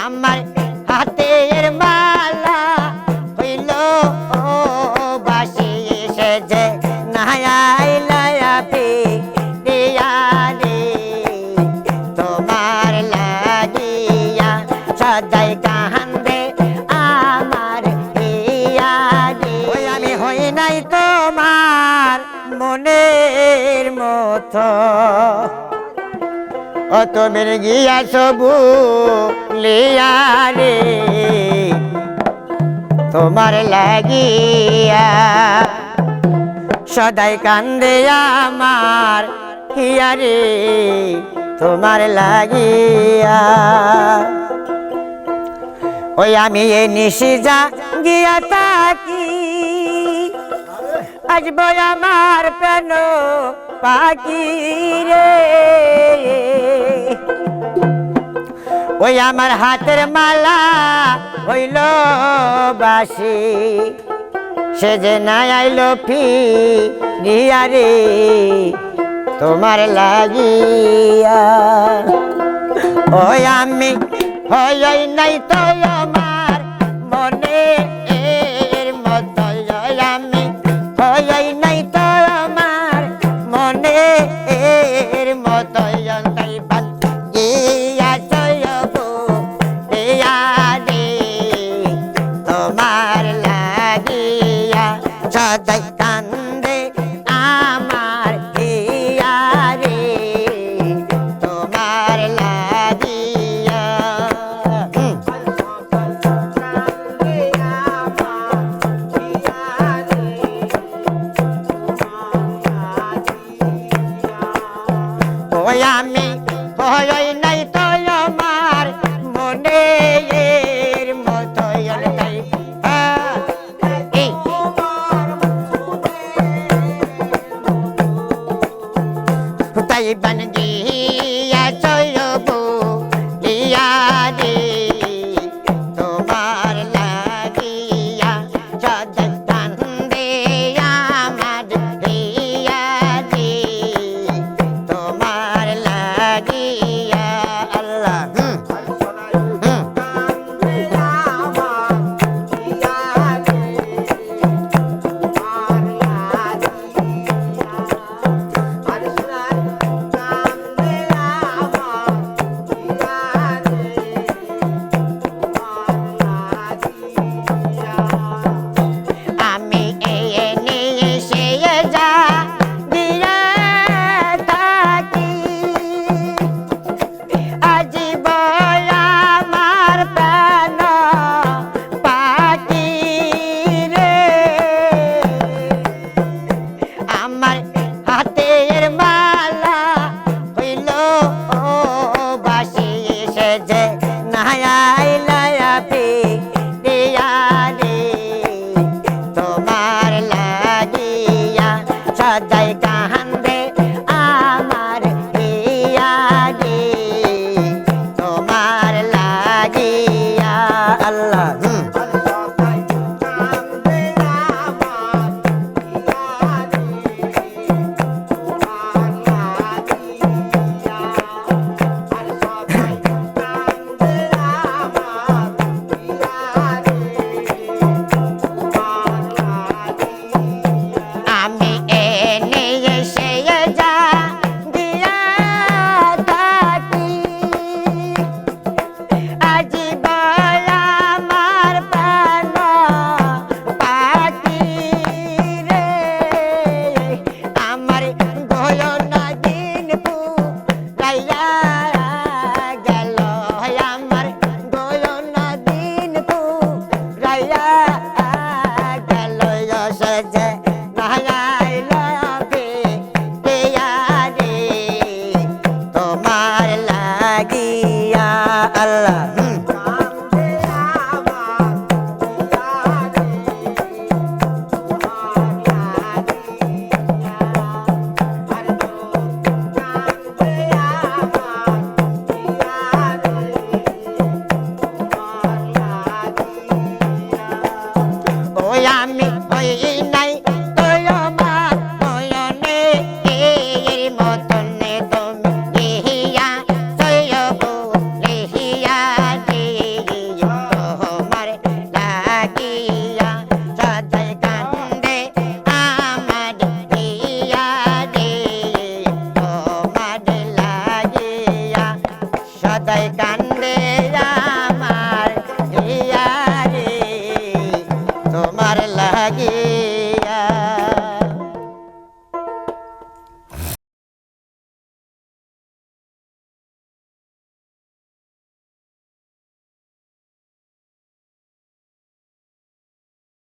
আমার হাতের মালা হইল বাসি সেজে নাহাইলা পিয়া রে তোমার লাগিয়া সদাই কান্দে আমার হিয়া রে ওই আমি হই নাই তোমার মনের মতো ও তুমি গিয়া সবু লিয়া রে তোমার লাগিয়া সদাই কান্দে আমার হিয়া রে তোমার লাগিয়া ওই আমি এ নিশি যা গিয়া থাকি আসব আমার প্রাণ পাখি রে ওই আমার হাতের মালা হইল বাসি সে যে না আইলো ফিরিয়া রে তোমার লাগিয়া ওই আমি হই নাই তো আমার মনে এর মতো আমি হই নাই তো আমার মনে এর মতো তাই বাদ গিয়া চয়বো দিয়া রে তোমার লাগিয়া সদাই কান্দে আমার হিয়া রে তোমার লাগিয়া ওই আমি হই নাই তো আমার মনে এর মতো তাই বন গিয়া চয়বো লিয়া রে তোমার লাগিয়া সদাই কান্দে আমার হিয়া রে তোমার লাগিয়া আল্লাহ আমি নিয়ে সে যা দিয়া থাকি আজীব আমার প্রাণ পাখি রে আমার হাতের মালা হইল বাসি সেজে নাহাইলা পিয়া রে তোমার লাগিয়া সদাই কান্দে আমার হিয়া রে তোমার লাগিয়া আল্লাহ আমি নিয়ে সে যা দিয়া থাকি আজীব আমার প্রাণ পাখি রে আমার গয়না দিন পুরাইয়া গেল আমার গয়না দিন পুরাইয়া গেল সজে তোমার লাগিয়া আল্লাহ